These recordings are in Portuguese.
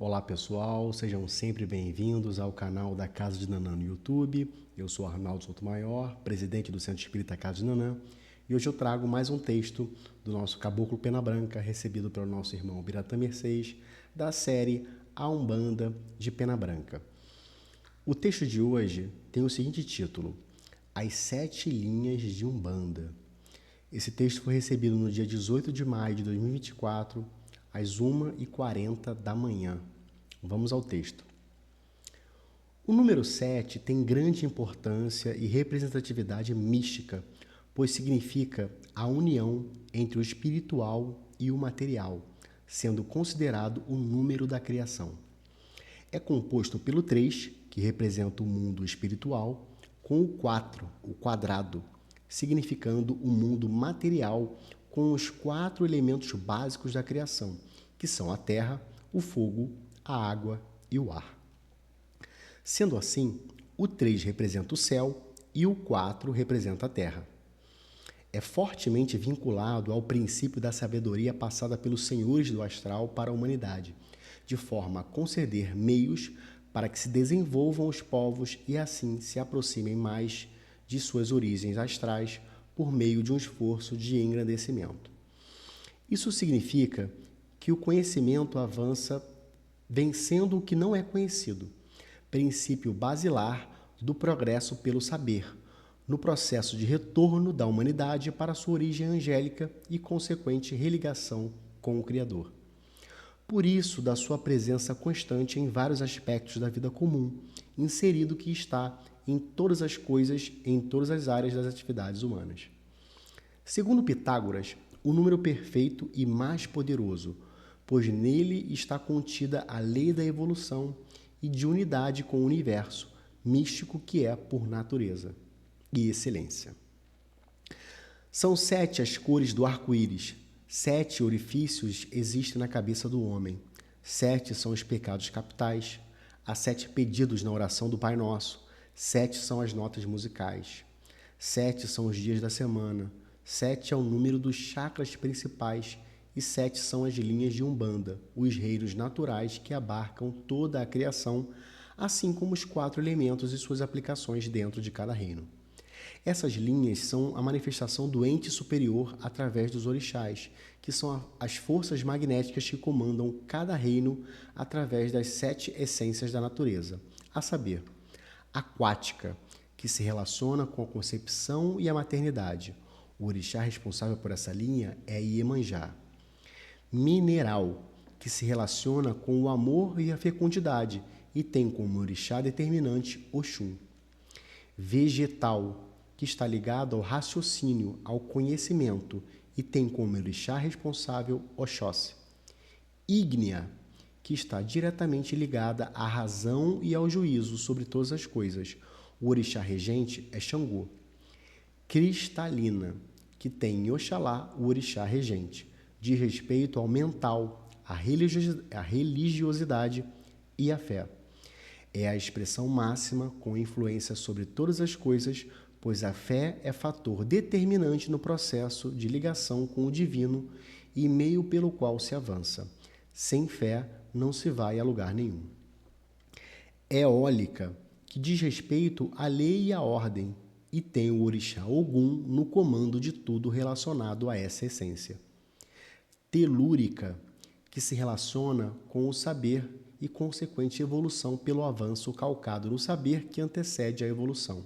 Olá pessoal, sejam sempre bem-vindos ao canal da Casa de Nanã no YouTube. Eu sou Arnaldo Sotomayor, presidente do Centro Espírita Casa de Nanã, e hoje eu trago mais um texto do nosso Caboclo Pena Branca, recebido pelo nosso irmão Biratã Mercês, da série A Umbanda de Pena Branca. O texto de hoje tem o seguinte título: As 7 Linhas de Umbanda. Esse texto foi recebido no dia 18 de maio de 2024, às 1h40 da manhã. Vamos ao texto. O número 7 tem grande importância e representatividade mística, pois significa a união entre o espiritual e o material, sendo considerado o número da criação. É composto pelo 3, que representa o mundo espiritual, com o 4, o quadrado, significando o mundo material com os 4 elementos básicos da criação, que são a terra, o fogo, a água e o ar. Sendo assim, o 3 representa o céu e o 4 representa a terra. É fortemente vinculado ao princípio da sabedoria passada pelos senhores do astral para a humanidade, de forma a conceder meios para que se desenvolvam os povos e assim se aproximem mais de suas origens astrais por meio de um esforço de engrandecimento. Isso significa que o conhecimento avança vencendo o que não é conhecido, princípio basilar do progresso pelo saber, no processo de retorno da humanidade para sua origem angélica e consequente religação com o Criador. Por isso, da sua presença constante em vários aspectos da vida comum, inserido que está em todas as coisas, em todas as áreas das atividades humanas. Segundo Pitágoras, o número perfeito e mais poderoso, pois nele está contida a lei da evolução e de unidade com o universo, místico que é por natureza e excelência. São 7 as cores do arco-íris, 7 orifícios existem na cabeça do homem, 7 são os pecados capitais, há 7 pedidos na oração do Pai Nosso, 7 são as notas musicais, 7 são os dias da semana, 7 é o número dos chakras principais e 7 são as linhas de Umbanda, os reinos naturais que abarcam toda a criação, assim como os 4 elementos e suas aplicações dentro de cada reino. Essas linhas são a manifestação do ente superior através dos orixás, que são as forças magnéticas que comandam cada reino através das 7 essências da natureza, a saber, aquática, que se relaciona com a concepção e a maternidade. O orixá responsável por essa linha é Iemanjá. Mineral, que se relaciona com o amor e a fecundidade e tem como orixá determinante Oxum. Vegetal, que está ligado ao raciocínio, ao conhecimento e tem como orixá responsável Oxóssi. Ígnea, que está diretamente ligada à razão e ao juízo sobre todas as coisas. O orixá regente é Xangô. Cristalina, que tem em Oxalá o orixá regente, diz respeito ao mental, à religiosidade e à fé. É a expressão máxima com influência sobre todas as coisas, pois a fé é fator determinante no processo de ligação com o divino e meio pelo qual se avança. Sem fé não se vai a lugar nenhum. Eólica, que diz respeito à lei e à ordem, e tem o orixá Ogum no comando de tudo relacionado a essa essência. Telúrica, que se relaciona com o saber e consequente evolução pelo avanço calcado no saber que antecede a evolução.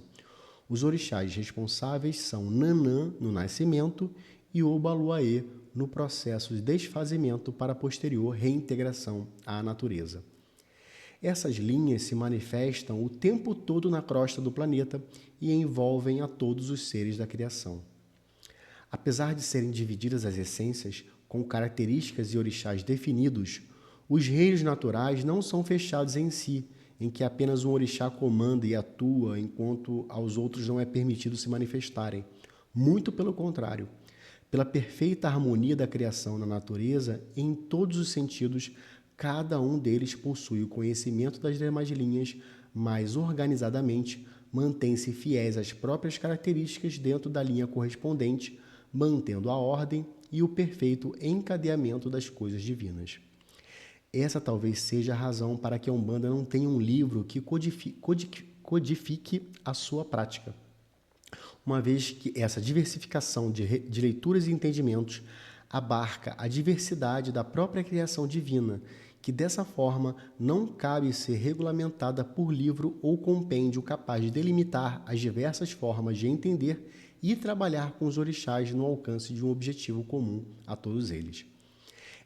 Os orixás responsáveis são Nanã no nascimento e Obaluaê no processo de desfazimento para a posterior reintegração à natureza. Essas linhas se manifestam o tempo todo na crosta do planeta e envolvem a todos os seres da criação. Apesar de serem divididas as essências, com características e orixás definidos, os reinos naturais não são fechados em si, em que apenas um orixá comanda e atua, enquanto aos outros não é permitido se manifestarem. Muito pelo contrário. Pela perfeita harmonia da criação na natureza, em todos os sentidos, cada um deles possui o conhecimento das demais linhas, mas organizadamente mantém-se fiéis às próprias características dentro da linha correspondente, mantendo a ordem e o perfeito encadeamento das coisas divinas. Essa talvez seja a razão para que a Umbanda não tenha um livro que codifique a sua prática, uma vez que essa diversificação de leituras e entendimentos abarca a diversidade da própria criação divina, que dessa forma não cabe ser regulamentada por livro ou compêndio capaz de delimitar as diversas formas de entender e trabalhar com os orixás no alcance de um objetivo comum a todos eles.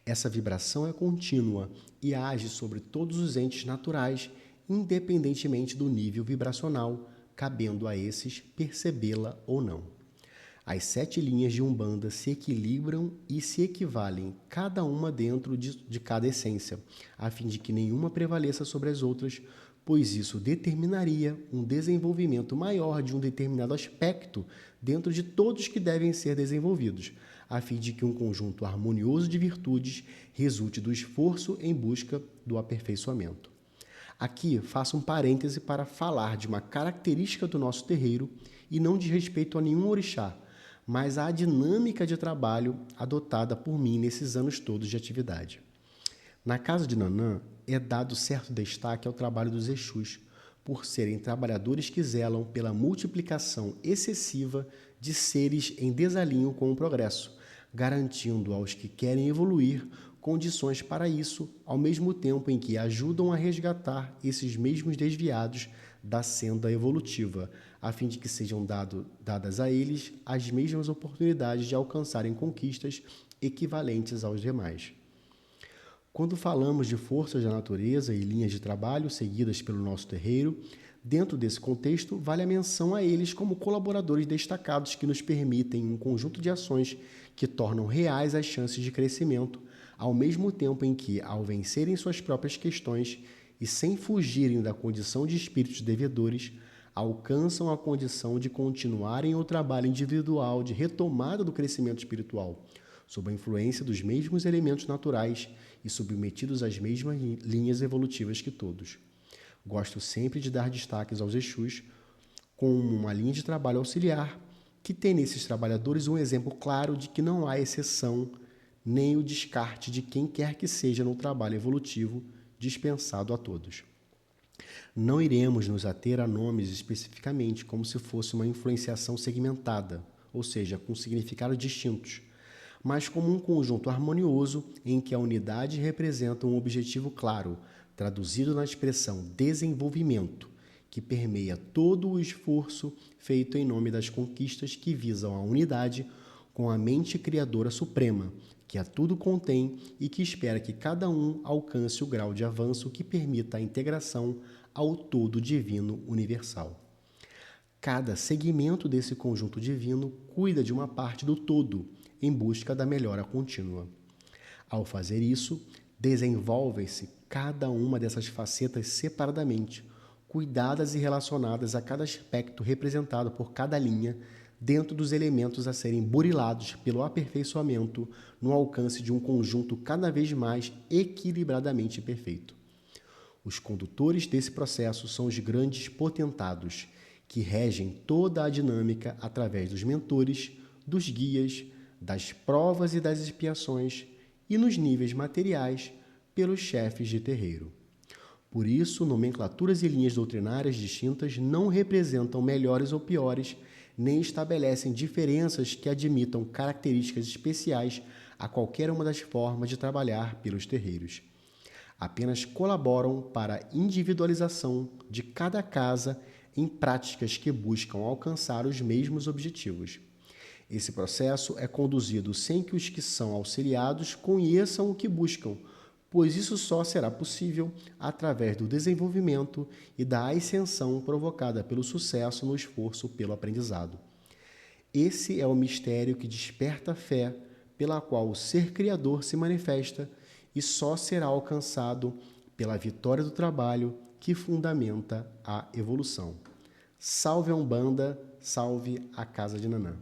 Essa vibração é contínua e age sobre todos os entes naturais, independentemente do nível vibracional, cabendo a esses percebê-la ou não. As 7 linhas de Umbanda se equilibram e se equivalem, cada uma dentro de cada essência, a fim de que nenhuma prevaleça sobre as outras, pois isso determinaria um desenvolvimento maior de um determinado aspecto dentro de todos que devem ser desenvolvidos, a fim de que um conjunto harmonioso de virtudes resulte do esforço em busca do aperfeiçoamento. Aqui faço um parêntese para falar de uma característica do nosso terreiro e não de respeito a nenhum orixá, mas à dinâmica de trabalho adotada por mim nesses anos todos de atividade. Na casa de Nanã, é dado certo destaque ao trabalho dos Exus, por serem trabalhadores que zelam pela multiplicação excessiva de seres em desalinho com o progresso, garantindo aos que querem evoluir condições para isso, ao mesmo tempo em que ajudam a resgatar esses mesmos desviados da senda evolutiva, a fim de que sejam dadas a eles as mesmas oportunidades de alcançarem conquistas equivalentes aos demais. Quando falamos de forças da natureza e linhas de trabalho seguidas pelo nosso terreiro, dentro desse contexto, vale a menção a eles como colaboradores destacados que nos permitem um conjunto de ações que tornam reais as chances de crescimento, ao mesmo tempo em que, ao vencerem suas próprias questões e sem fugirem da condição de espíritos devedores, alcançam a condição de continuarem o trabalho individual de retomada do crescimento espiritual, sob a influência dos mesmos elementos naturais e submetidos às mesmas linhas evolutivas que todos. Gosto sempre de dar destaques aos Exus como uma linha de trabalho auxiliar que tem nesses trabalhadores um exemplo claro de que não há exceção nem o descarte de quem quer que seja no trabalho evolutivo dispensado a todos. Não iremos nos ater a nomes especificamente como se fosse uma influenciação segmentada, ou seja, com significados distintos, mas como um conjunto harmonioso em que a unidade representa um objetivo claro, traduzido na expressão desenvolvimento, que permeia todo o esforço feito em nome das conquistas que visam a unidade com a mente criadora suprema, que a tudo contém e que espera que cada um alcance o grau de avanço que permita a integração ao todo divino universal. Cada segmento desse conjunto divino cuida de uma parte do todo, em busca da melhora contínua. Ao fazer isso, desenvolvem-se cada uma dessas facetas separadamente, cuidadas e relacionadas a cada aspecto representado por cada linha, dentro dos elementos a serem burilados pelo aperfeiçoamento no alcance de um conjunto cada vez mais equilibradamente perfeito. Os condutores desse processo são os grandes potentados, que regem toda a dinâmica através dos mentores, dos guias, das provas e das expiações, e nos níveis materiais, pelos chefes de terreiro. Por isso, nomenclaturas e linhas doutrinárias distintas não representam melhores ou piores, nem estabelecem diferenças que admitam características especiais a qualquer uma das formas de trabalhar pelos terreiros. Apenas colaboram para a individualização de cada casa em práticas que buscam alcançar os mesmos objetivos. Esse processo é conduzido sem que os que são auxiliados conheçam o que buscam, pois isso só será possível através do desenvolvimento e da ascensão provocada pelo sucesso no esforço pelo aprendizado. Esse é o mistério que desperta a fé pela qual o ser criador se manifesta e só será alcançado pela vitória do trabalho que fundamenta a evolução. Salve a Umbanda, salve a Casa de Nanã.